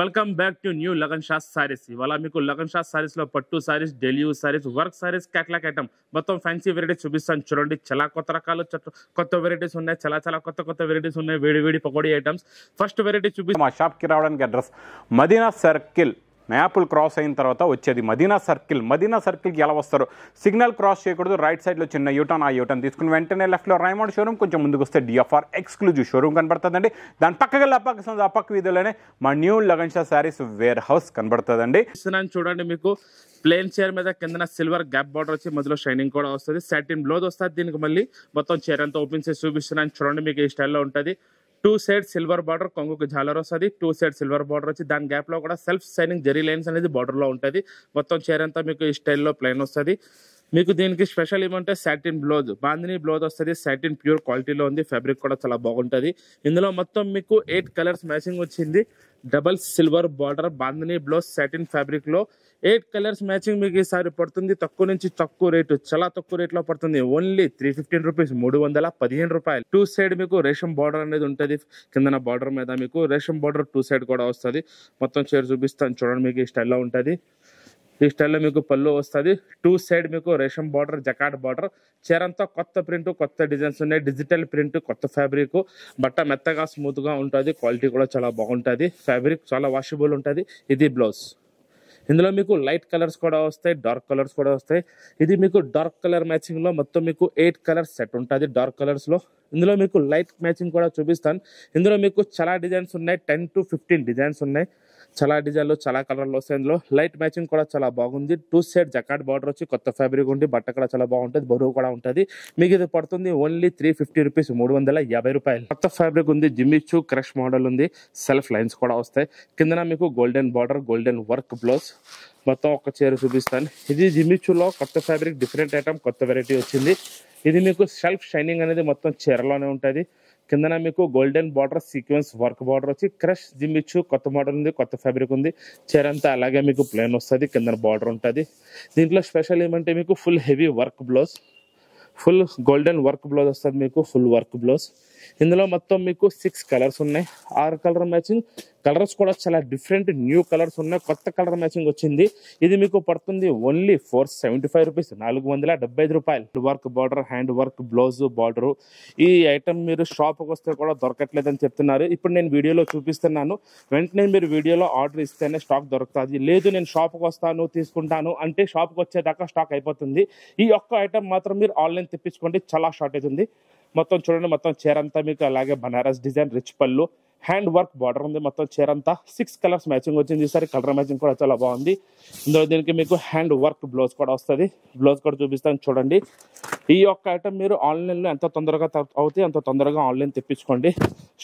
Welcome back to new Lagan Shah saris. ఇవాళ మీకు లగన్ షా సారీస్ లో పట్టు saris, daily use saris, work saris, catalogue item మొత్తం ఫ్యాన్సీ వెరైటీస్ చూపిస్తాను. చూడండి, చాలా కొత్త రకాలు కొత్త వెరైటీస్ ఉన్నాయి. చాలా కొత్త వెరైటీస్ ఉన్నాయి. వేడి పకోడీ ఐటమ్స్. ఫస్ట్ వెరైటీ చూపిస్తాను. మా షాప్కి రావడానికి అడ్రస్ మదీనా సర్కిల్. మ్యాపుల్ క్రాస్ అయిన తర్వాత వచ్చేది మదీనా సర్కిల్. మదీనా సర్కిల్కి ఎలా వస్తారు? సిగ్నల్ క్రాస్ చేయకూడదు. రైట్ సైడ్లో చిన్న యూటర్న్, ఆ యూటర్న్ తీసుకుని వెంటనే లెఫ్ట్లో రైమండ్ షోరూమ్, కొంచెం ముందుకు వస్తే డిఎఫ్ఆర్ ఎక్స్క్లూజివ్ షోరూమ్ కనబడుతుందండి. దాని పక్కకి అప్పక్క వీధిలోనే మా new Lagan Shah sarees warehouse కనబడుతుందండి. చూడండి, మీకు ప్లేన్ చైర్ మీద కింద సిల్వర్ గ్యాప్ బార్డర్ వచ్చి మధ్యలో షైనింగ్ కూడా వస్తుంది. సాటిన్ బ్లౌజ్ వస్తుంది. దీనికి మళ్ళీ మొత్తం చైర్ అంతా ఓపెన్ చేసి చూపిస్తున్నాను. చూడండి, మీకు ఈ స్టైల్లో ఉంటుంది. 2 సైడ్ సిల్వర్ బార్డర్, కొంగుకు జాలర్ వస్తుంది. 2 సైడ్ సిల్వర్ బార్డర్ వచ్చి దాని గ్యాప్ లో కూడా సెల్ఫ్ సైనింగ్ జెరీ లైన్స్ అనేది బార్డర్ లో ఉంటుంది. మొత్తం చైర్ అంతా మీకు ఈ స్టైల్లో ప్లెయిన్ వస్తుంది. మీకు దీనికి స్పెషల్ ఏమంటే సాటిన్ బ్లౌజ్, బాందిని బ్లౌజ్ వస్తుంది. సాటిన్ ప్యూర్ క్వాలిటీలో ఉంది. ఫ్యాబ్రిక్ కూడా చాలా బాగుంటుంది. ఇందులో మొత్తం మీకు 8 కలర్స్ మ్యాచింగ్ వచ్చింది. Double silver border, bandhani blouse, satin fabric లో 8 కలర్స్ మ్యాచింగ్ మీకు ఈసారి పడుతుంది. తక్కువ నుంచి తక్కువ రేటు, చాలా తక్కువ రేట్ లో పడుతుంది. ఓన్లీ 315 రూపీస్, 315 రూపాయలు. 2 సైడ్ మీకు రేషం బార్డర్ అనేది ఉంటుంది. కింద బార్డర్ మీద మీకు రేషం బార్డర్ 2 సైడ్ కూడా వస్తుంది. మొత్తం చైర్ చూపిస్తాను. చూడండి, మీకు ఈ స్టైల్లో ఉంటుంది. ఈ స్టైల్లో మీకు పళ్ళు వస్తుంది. 2 సైడ్ మీకు రేషం బార్డర్, జకాట్ బార్డర్. చీర అంతా కొత్త ప్రింట్, కొత్త డిజైన్స్ ఉన్నాయి. డిజిటల్ ప్రింట్, కొత్త ఫ్యాబ్రిక్. బట్ట మెత్తగా స్మూత్ గా ఉంటుంది. క్వాలిటీ కూడా చాలా బాగుంటుంది. ఫ్యాబ్రిక్ చాలా వాషబుల్ ఉంటుంది. ఇది బ్లౌజ్. ఇందులో మీకు లైట్ కలర్స్ కూడా వస్తాయి, డార్క్ కలర్స్ కూడా వస్తాయి. ఇది మీకు డార్క్ కలర్ మ్యాచింగ్ లో మొత్తం మీకు 8 కలర్స్ సెట్ ఉంటుంది డార్క్ కలర్స్ లో. ఇందులో మీకు లైట్ మ్యాచింగ్ కూడా చూపిస్తాను. ఇందులో మీకు చాలా డిజైన్స్ ఉన్నాయి. 10 to 15 డిజైన్స్ ఉన్నాయి. చాలా డిజైన్లు, చాలా కలర్లు వస్తాయి. ఇందులో లైట్ మ్యాచింగ్ కూడా చాలా బాగుంది. 2 సైడ్ జకాట్ బార్డర్ వచ్చి కొత్త ఫ్యాబ్రిక్ ఉంది. బట్ట కూడా చాలా బాగుంటుంది. బరువు కూడా ఉంటుంది. మీకు ఇది పడుతుంది ఓన్లీ 350 రూపీస్, 350 రూపాయలు. కొత్త ఫ్యాబ్రిక్ ఉంది. జిమ్మిచూ క్రష్ మోడల్ ఉంది. సెల్ఫ్ లైన్స్ కూడా వస్తాయి. కిందన మీకు golden border, golden work blouse. మొత్తం ఒక చీర చూపిస్తాను. ఇది జిమ్మిచూలో కొత్త ఫ్యాబ్రిక్, డిఫరెంట్ ఐటమ్, కొత్త వెరైటీ వచ్చింది. ఇది మీకు సెల్ఫ్ షైనింగ్ అనేది మొత్తం చీరలోనే ఉంటుంది. కిందన మీకు golden border, sequence work border వచ్చి క్రష్ జిమ్మిచూ కొత్త మోడల్ ఉంది, కొత్త ఫ్యాబ్రిక్ ఉంది. చీర అంతా అలాగే మీకు ప్లేన్ వస్తుంది. కింద బార్డర్ ఉంటుంది. దీంట్లో స్పెషల్ ఏమంటే మీకు full heavy work blouse, full golden work blouse వస్తుంది. మీకు ఫుల్ వర్క్ బ్లౌజ్. ఇందులో మొత్తం మీకు 6 కలర్స్ ఉన్నాయి. 6 కలర్ మ్యాచింగ్. కలర్స్ కూడా చాలా డిఫరెంట్ న్యూ కలర్స్ ఉన్నాయి. కొత్త కలర్ మ్యాచింగ్ వచ్చింది. ఇది మీకు పడుతుంది ఓన్లీ 475 రూపీస్, 475 రూపాయలు. Work border, hand work blouse border. ఈ ఐటమ్ మీరు షాప్కి వస్తే కూడా దొరకట్లేదని చెప్తున్నారు. ఇప్పుడు నేను వీడియోలో చూపిస్తున్నాను. వెంటనే మీరు వీడియోలో ఆర్డర్ ఇస్తేనే స్టాక్ దొరుకుతుంది. లేదు నేను షాప్కి వస్తాను తీసుకుంటాను అంటే షాప్కి వచ్చేదాకా స్టాక్ అయిపోతుంది. ఈ ఒక్క ఐటమ్ మాత్రం మీరు ఆన్లైన్ తెప్పించుకోండి, చాలా షార్టేజ్ ఉంది. మొత్తం చూడండి, మొత్తం చీర అంతా మీకు అలాగే బనారస్ డిజైన్, రిచ్ పళ్ళు, హ్యాండ్ వర్క్ బార్డర్ ఉంది. మొత్తం చీర అంతా 6 కలర్స్ మ్యాచింగ్ వచ్చింది. ఈసారి కలర్ మ్యాచింగ్ కూడా చాలా బాగుంది. ఇందులో దీనికి మీకు హ్యాండ్ వర్క్ బ్లౌజ్ కూడా వస్తుంది. బ్లౌజ్ కూడా చూపిస్తాను చూడండి. ఈ ఒక్క ఐటమ్ మీరు ఆన్లైన్లో ఎంత తొందరగా అవుతాయి అంత తొందరగా ఆన్లైన్ తెప్పించుకోండి.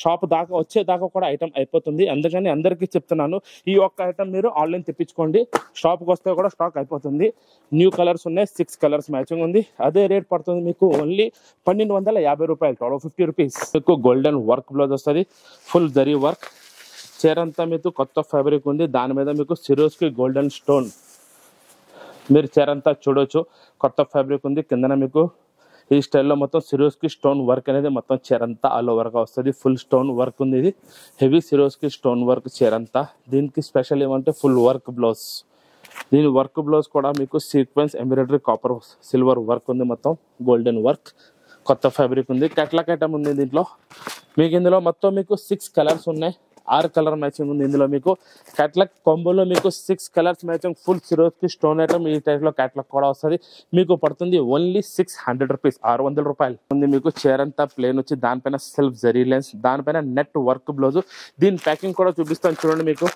షాప్ దాకా వచ్చేదాకా కూడా ఐటమ్ అయిపోతుంది. అందుకని అందరికీ చెప్తున్నాను, ఈ ఒక్క ఐటమ్ మీరు ఆన్లైన్ తెప్పించుకోండి. షాప్కి వస్తే కూడా స్టాక్ అయిపోతుంది. న్యూ కలర్స్ ఉన్నాయి. 6 కలర్స్ మ్యాచింగ్ ఉంది. అదే రేట్ పడుతుంది మీకు ఓన్లీ 1250 రూపాయలు, 1250 రూపీస్. మీకు గోల్డెన్ వర్క్ బ్లౌజ్ వస్తుంది. Full zari work. చీర అంతా మీకు కొత్త ఫ్యాబ్రిక్ ఉంది. దాని మీద మీకు సిరోస్కి గోల్డెన్ స్టోన్. మీరు చీర అంతా చూడొచ్చు, కొత్త ఫ్యాబ్రిక్ ఉంది. కిందన మీకు ఈ స్టైల్లో మొత్తం సిరోస్కి స్టోన్ వర్క్ అనేది మొత్తం చీర అంతా ఆల్ ఓవర్గా వస్తుంది. ఫుల్ స్టోన్ వర్క్ ఉంది. ఇది హెవీ సిరోస్కి స్టోన్ వర్క్ చీర అంతా. దీనికి స్పెషల్ ఏమంటే ఫుల్ వర్క్ బ్లౌజ్. దీని వర్క్ బ్లౌజ్ కూడా మీకు sequence, embroidery, copper, silver work ఉంది. మొత్తం గోల్డెన్ వర్క్, కొత్త ఫ్యాబ్రిక్ ఉంది. క్యాట్లాగ్ ఐటమ్ ఉంది దీంట్లో. మీకు ఇందులో మొత్తం మీకు 6 కలర్స్ ఉన్నాయి. 6 కలర్ మ్యాచింగ్ ఉంది. ఇందులో మీకు క్యాట్లాగ్ కాంబోలో మీకు 6 colours matching, full Swarovski stone item. ఈ టైప్ లో క్యాట్లాగ్ కూడా వస్తుంది. మీకు పడుతుంది ఓన్లీ 600 రూపీస్, 600 రూపాయలు ఉంది. మీకు చైర్ అంతా ప్లేన్ వచ్చి దానిపైన సెల్ఫ్ జరీ లైన్స్, దానిపైన నెట్ వర్క్ బ్లౌజ్. దీని ప్యాకింగ్ కూడా చూపిస్తాను చూడండి. మీకు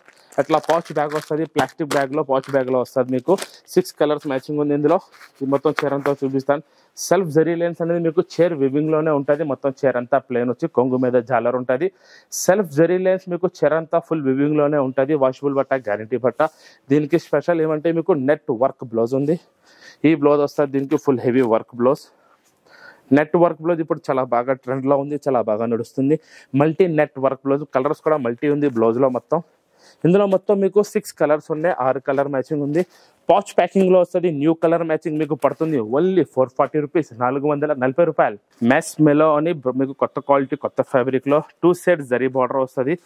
అట్లా పౌచ్ బ్యాగ్ వస్తుంది. ప్లాస్టిక్ బ్యాగ్ లో, పౌచ్ బ్యాగ్ లో వస్తుంది. మీకు 6 కలర్స్ మ్యాచింగ్ ఉంది ఇందులో. మొత్తం చైర్ అంతా చూపిస్తాను. సెల్ఫ్ జరీ లైన్స్ అనేది మీకు చైర్ వివింగ్ లోనే ఉంటుంది. మొత్తం చైర్ అంతా ప్లేన్ వచ్చి కొంగు మీద జాలర్ ఉంటుంది. సెల్ఫ్ జరీ లైన్స్ మీకు చైర్ అంతా ఫుల్ వివింగ్ లోనే ఉంటుంది. వాషబుల్ బట్ట, గ్యారంటీ బట్ట. దీనికి స్పెషల్ ఏమంటే మీకు నెట్ వర్క్ బ్లౌజ్ ఉంది. ఈ బ్లౌజ్ వస్తుంది. దీనికి full heavy work blouse. Net work blouse ఇప్పుడు చాలా బాగా ట్రెండ్ లో ఉంది, చాలా బాగా నడుస్తుంది. Multi net work blouse. Colours కూడా మల్టీ ఉంది బ్లౌజ్ లో మొత్తం. ఇందులో మొత్తం మీకు 6 కలర్స్ ఉన్నాయి, 6 కలర్ మ్యాచింగ్ ఉంది. పాచ్ ప్యాకింగ్ లో వస్తుంది, న్యూ కలర్ మ్యాచింగ్ మీకు పడుతుంది ఓన్లీ 440 రూపీస్, 440 రూపాయలు. మెస్ మెలో అని మీకు కొత్త క్వాలిటీ కొత్త ఫ్యాబ్రిక్ లో 2 సైడ్ జరీ బార్డర్ వస్తుంది.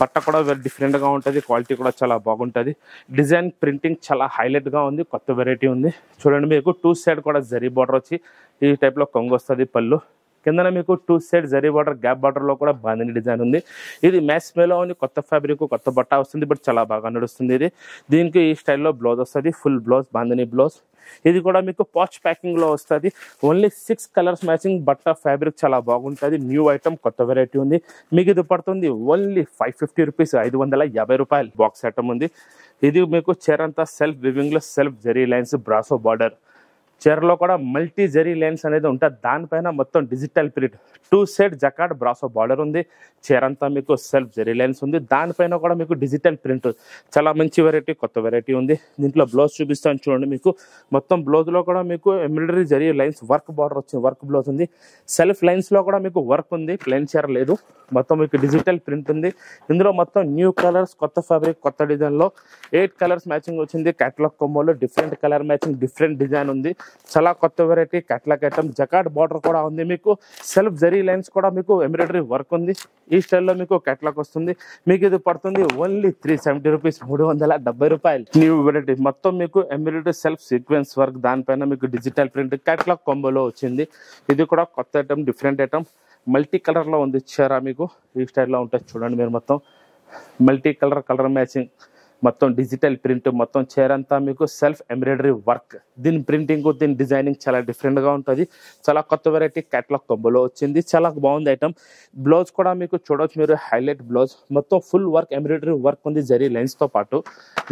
బట్ట కూడా వెరీ డిఫరెంట్ గా ఉంటుంది, క్వాలిటీ కూడా చాలా బాగుంటుంది. డిజైన్ ప్రింటింగ్ చాలా హైలైట్ గా ఉంది, కొత్త వెరైటీ ఉంది. చూడండి మీకు 2 సైడ్ కూడా జరీ బార్డర్ వచ్చి ఈ టైప్ లో కొంగు వస్తుంది. పళ్ళు కిందన మీకు 2 side zari border, gap border లో కూడా బాందిని డిజైన్ ఉంది. ఇది మ్యాస్ మేలో అని కొత్త ఫ్యాబ్రిక్ కొత్త బట్ట వస్తుంది, బట్ చాలా బాగా నడుస్తుంది. ఇది దీనికి ఈ స్టైల్లో బ్లౌజ్ వస్తుంది, ఫుల్ బ్లౌజ్ బాందిని బ్లౌజ్. ఇది కూడా మీకు పాచ్ ప్యాకింగ్ లో వస్తుంది. ఓన్లీ 6 కలర్స్ మ్యాచింగ్ బట్ట ఫ్యాబ్రిక్ చాలా బాగుంటుంది. న్యూ ఐటమ్ కొత్త వెరైటీ ఉంది. మీకు ఇది పడుతుంది ఓన్లీ 550 రూపీస్, 550 రూపాయలు. బాక్స్ ఐటమ్ ఉంది. ఇది మీకు చీర అంతా సెల్ఫ్ వివింగ్ లో self zari lines brasso border. చీరలో కూడా మల్టీ జరీ లైన్స్ అనేది ఉంటుంది. దానిపైన మొత్తం digital print 2 side jacquard brasso border ఉంది. చీర అంతా మీకు సెల్ఫ్ జరీ లైన్స్ ఉంది. దానిపైన కూడా మీకు డిజిటల్ ప్రింట్. చాలా మంచి వెరైటీ, కొత్త వెరైటీ ఉంది. దీంట్లో బ్లౌజ్ చూపిస్తాను చూడండి. మీకు మొత్తం బ్లౌజ్ లో కూడా మీకు embroidery zari lines work border వచ్చింది, వర్క్ బ్లౌజ్ ఉంది. సెల్ఫ్ లైన్స్ లో కూడా మీకు వర్క్ ఉంది, ప్లెయిన్ చీర లేదు. మొత్తం మీకు డిజిటల్ ప్రింట్ ఉంది. ఇందులో మొత్తం న్యూ కలర్స్ కొత్త ఫ్యాబ్రిక్ కొత్త డిజైన్ లో 8 కలర్స్ మ్యాచింగ్ వచ్చింది. క్యాటలాగ్ కొమ్మలో different colour matching different design ఉంది. చాలా కొత్త variety catalogue item. Jacquard border కూడా ఉంది. మీకు సెల్ఫ్ జరీ లైన్స్ కూడా మీకు ఎంబ్రాయిడరీ వర్క్ ఉంది. ఈ స్టైల్లో మీకు క్యాటలాగ్ వస్తుంది. మీకు ఇది పడుతుంది ఓన్లీ 370 రూపీస్, 370 రూపాయలు. న్యూ వెరైటీ మొత్తం మీకు ఎంబ్రాయిడరీ సెల్ఫ్ సీక్వెన్స్ వర్క్, దానిపైన మీకు డిజిటల్ ప్రింట్ క్యాటలాగ్ కాంబోలో వచ్చింది. ఇది కూడా కొత్త item, different item. Multi colour లో ఉంది చీర. మీకు ఈ స్టైల్లో ఉంటుంది చూడండి. మీరు మొత్తం మల్టీ కలర్ మ్యాచింగ్, మొత్తం డిజిటల్ ప్రింట్, మొత్తం చీర అంతా మీకు సెల్ఫ్ ఎంబ్రాయిడరీ వర్క్. దీని ప్రింటింగ్ దీని డిజైనింగ్ చాలా డిఫరెంట్ గా ఉంటుంది. చాలా కొత్త వెరైటీ క్యాటలాగ్ కంబోలో వచ్చింది. చాలా బాగుంది ఐటమ్. బ్లౌజ్ కూడా మీకు చూడవచ్చు మీరు, హైలైట్ బ్లౌజ్. మొత్తం ఫుల్ వర్క్ ఎంబ్రాయిడరీ వర్క్ ఉంది జరీ లైన్స్ తో పాటు.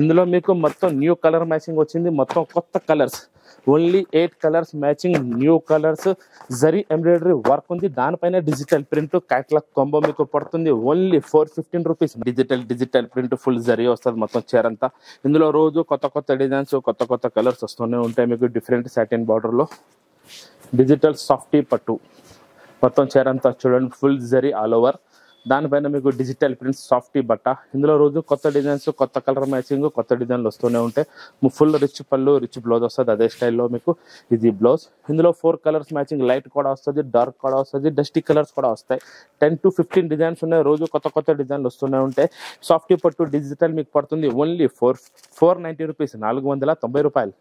ఇందులో మీకు మొత్తం న్యూ కలర్ మ్యాచింగ్ వచ్చింది. మొత్తం కొత్త colours, only 8 colours matching new colours, zari embroidery work ఉంది. దానిపైన డిజిటల్ ప్రింట్ క్యాటలాగ్ కాంబో మీకు పడుతుంది only 415 rupees. Digital print full zari వస్తుంది మొత్తం చీర అంతా. ఇందులో రోజు కొత్త డిజైన్స్ కొత్త కలర్స్ వస్తూనే ఉంటాయి. మీకు డిఫరెంట్ సాటిన్ బార్డర్ లో డిజిటల్ సాఫ్టీ పట్టు మొత్తం చీర అంతా చూడండి, ఫుల్ జరీ ఆల్ ఓవర్. దానిపైన మీకు డిజిటల్ ప్రింట్స్ సాఫ్టీ బట్ట. ఇందులో రోజు కొత్త డిజైన్స్ కొత్త కలర్ మ్యాచింగ్ కొత్త డిజైన్లు వస్తూనే ఉంటాయి. ఫుల్ రిచ్ పళ్ళు రిచ్ బ్లౌజ్ వస్తుంది. అదే స్టైల్లో మీకు ఇది బ్లౌజ్. ఇందులో 4 కలర్స్ మ్యాచింగ్, లైట్ కూడా వస్తుంది, డార్క్ కూడా వస్తుంది, డస్టీ కలర్స్ కూడా వస్తాయి. 10 to 15 డిజైన్స్ ఉన్నాయి. రోజు కొత్త డిజైన్లు వస్తూనే ఉంటాయి. సాఫ్టీ పట్టు డిజిటల్ మీకు పడుతుంది ఓన్లీ 490 రూపీస్, 490 రూపాయలు.